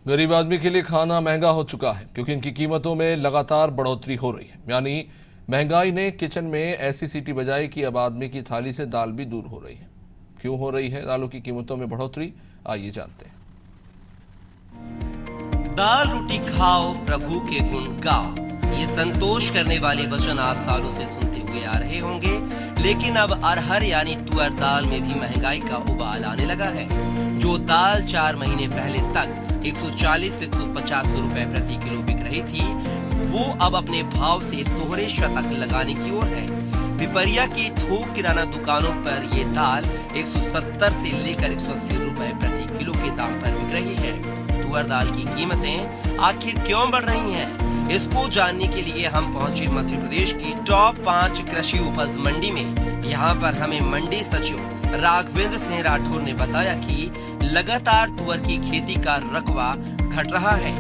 गरीब आदमी के लिए खाना महंगा हो चुका है क्योंकि इनकी कीमतों में लगातार बढ़ोतरी हो रही है। यानी महंगाई ने किचन में ऐसी सीटी बजाई कि अब आदमी की थाली से दाल भी दूर हो रही है। क्यों हो रही है दालों की कीमतों में बढ़ोतरी, आइए जानते हैं। दाल रोटी खाओ प्रभु के गुण गाओ, ये संतोष करने वाले वचन आप सालों से सुनते हुए आ रहे होंगे, लेकिन अब अरहर यानी तुअर दाल में भी महंगाई का उबाल आने लगा है। जो दाल 4 महीने पहले तक 140 से 150 रुपए प्रति किलो बिक रही थी, वो अब अपने भाव से दोहरे शतक लगाने की ओर है। पिपरिया की थोक किराना दुकानों पर ये दाल 170 से लेकर 180 रुपए प्रति किलो के दाम पर बिक रही है। तुअर दाल की कीमतें आखिर क्यों बढ़ रही हैं? इसको जानने के लिए हम पहुंचे मध्य प्रदेश की टॉप 5 कृषि उपज मंडी में। यहाँ पर हमें मंडी सचिव राघवेंद्र सिंह राठौर ने बताया कि लगातार तुअर की खेती का रकबा घट रहा है,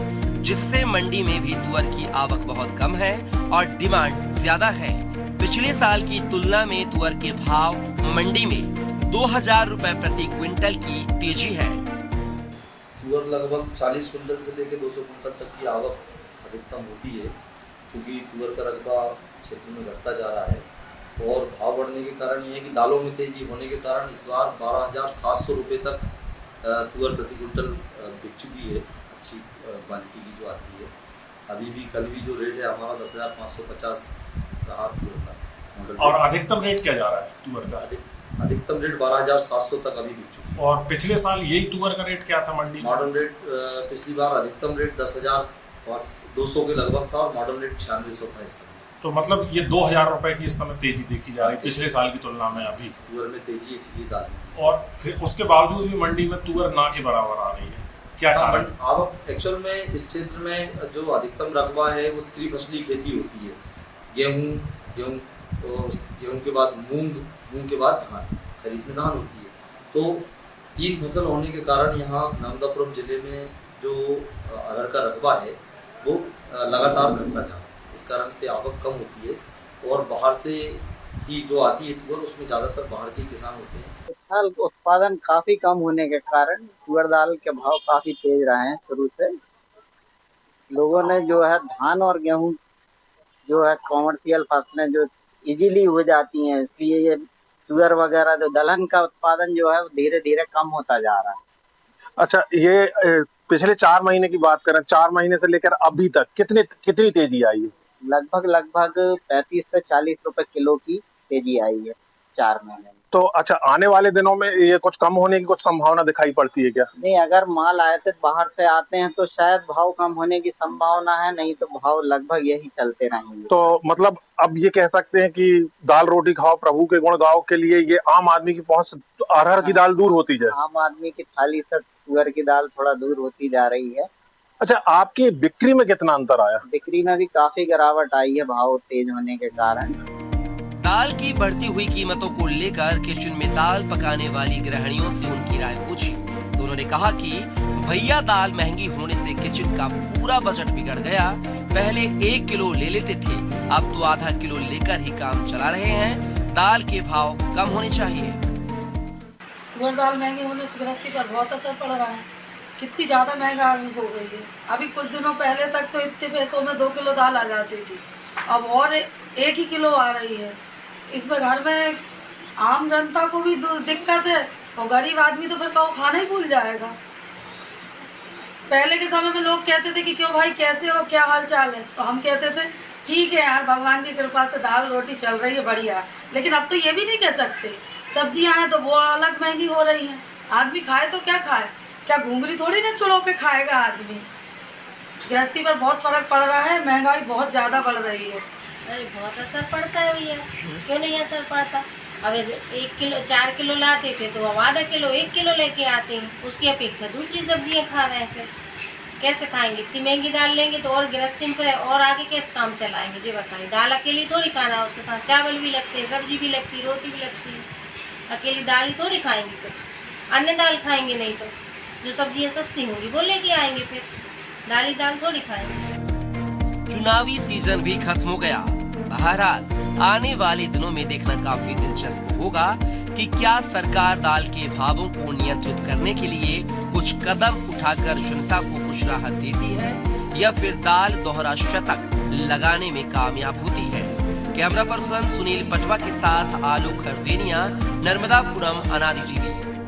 जिससे मंडी में भी तुअर की आवक बहुत कम है और डिमांड ज्यादा है। पिछले साल की तुलना में तुअर के भाव मंडी में 2000 रुपए प्रति क्विंटल की तेजी है। तुअर लगभग 40 कुंटल से लेकर 200 कुंटल तक की आवक अधिकतम होती है, क्योंकि तुअर का रकबा क्षेत्र में घटता जा रहा है और भाव बढ़ने के कारण ये है कि दालों में तेजी होने के कारण इस बार 12,700 रुपये तक तुअर प्रति कुंटल बिक चुकी है। अच्छी क्वालिटी की जो आती है, अभी भी कल भी जो रेट है हमारा 10,550 रहा तुअर का। और अधिकतम रेट क्या जा रहा है तुअर का? अधिकतम रेट 12,700 तक अभी बिक चुकी है। और पिछले साल यही तुअर का रेट क्या था मंडी? मॉडर्न रेट पिछली बार अधिकतम रेट 10,200 के लगभग था और मॉडर्न रेट 9600 था इस समय। तो मतलब ये 2000 रुपए की इस समय तेजी देखी जा रही है पिछले साल की तुलना में अभी। तुअर में तेजी इसलिए डाली और फिर उसके बावजूद भी मंडी में तुअर ना के बराबर आ रही है, क्या कारण? आवक एक्चुअल में इस क्षेत्र में जो अधिकतम रकबा है वो त्रिफसली खेती होती है। गेहूं के बाद मूंग के बाद धान, खरीफ में धान होती है। तो 3 फसल होने के कारण यहाँ नर्मदापुरम जिले में जो अरहर का रकबा है वो लगातार घटता जा रहा है। इस कारण से आवक कम होती है और बाहर से ही जो आती है तुअर, उसमें ज़्यादातर बाहर के किसान होते हैं। इस साल उत्पादन काफी कम होने के कारण तुअर दाल के भाव काफी तेज रहे हैं। शुरू से लोगों ने जो है धान और गेहूं जो है कॉमर्शियल फसलें जो इजीली हो जाती हैं, इसलिए ये तुअर वगैरह जो दलहन का उत्पादन जो है वो धीरे धीरे कम होता जा रहा है। अच्छा, ये पिछले 4 महीने की बात करें, 4 महीने से लेकर अभी तक कितनी तेजी आई है? लगभग 35 से 40 रुपए किलो की तेजी आई है 4 महीने में। तो अच्छा, आने वाले दिनों में ये कुछ कम होने की कुछ संभावना दिखाई पड़ती है क्या? नहीं, अगर माल आयातित बाहर से आते हैं तो शायद भाव कम होने की संभावना है, नहीं तो भाव लगभग यही चलते रहेंगे। तो मतलब अब ये कह सकते हैं कि दाल रोटी खाओ प्रभु के गुण गाओ के लिए ये आम आदमी की पहुंच अरहर की दाल दूर होती जाए। आम आदमी की थाली से तुअर की दाल थोड़ा दूर होती जा रही है। अच्छा, आपकी बिक्री में कितना अंतर आया? बिक्री में भी काफी गिरावट आई है भाव तेज होने के कारण। दाल की बढ़ती हुई कीमतों को लेकर किचन में दाल पकाने वाली गृहिणियों से उनकी राय पूछी तो उन्होंने कहा कि भैया दाल महंगी होने से किचन का पूरा बजट बिगड़ गया। पहले 1 किलो ले लेते थे, अब तो आधा किलो लेकर ही काम चला रहे हैं। दाल के भाव कम होने चाहिए। तुअर दाल महंगी होने से गृहस्थी पर बहुत असर पड़ रहा है। कितनी ज़्यादा महंगाई हो गई है। अभी कुछ दिनों पहले तक तो इतने पैसों में 2 किलो दाल आ जाती थी, अब और 1 ही किलो आ रही है। इसमें घर में आम जनता को भी दिक्कत है और गरीब आदमी तो फिर कहो खाना ही भूल जाएगा। पहले के समय में लोग कहते थे कि क्यों भाई कैसे हो, क्या हाल चाल है, तो हम कहते थे ठीक है यार, भगवान की कृपा से दाल रोटी चल रही है, बढ़िया। लेकिन अब तो ये भी नहीं कह सकते। सब्जियां हैं तो वो अलग महंगी हो रही हैं। आदमी खाए तो क्या खाए, क्या घूंगरी थोड़ी ना चुड़ो के खाएगा आदमी। गृहस्थी पर बहुत फर्क पड़ रहा है, महंगाई बहुत ज़्यादा बढ़ रही है। अरे बहुत असर पड़ता है भैया, क्यों नहीं असर पड़ता। अब 1 किलो 4 किलो लाते थे तो अब आधा किलो 1 किलो लेके आते हैं, उसकी अपेक्षा दूसरी सब्जियां खा रहे हैं। फिर कैसे खाएंगे? इतनी महंगी दाल लेंगे तो और गृहस्थी पर और आगे कैसे काम चलाएंगे? जी बताइए। दाल अकेली थोड़ी खाना, उसके साथ चावल भी लगते हैं, सब्जी भी लगती है, रोटी भी लगती है। अकेली दाल ही थोड़ी खाएंगे, कुछ अन्य दाल खाएंगे नहीं तो जो सब्जियां सस्ती होंगी वो लेके आएंगे, फिर दाल थोड़ी खाएंगे। चुनावी सीजन भी खत्म हो गया। बहरहाल आने वाले दिनों में देखना काफी दिलचस्प होगा कि क्या सरकार दाल के भावों को नियंत्रित करने के लिए कुछ कदम उठाकर जनता को कुछ राहत देती है या फिर दाल दोहरा शतक लगाने में कामयाब होती है। कैमरा पर्सन सुनील पटवा के साथ आलोक हरदेनिया, नर्मदापुरम, अनादि टीवी।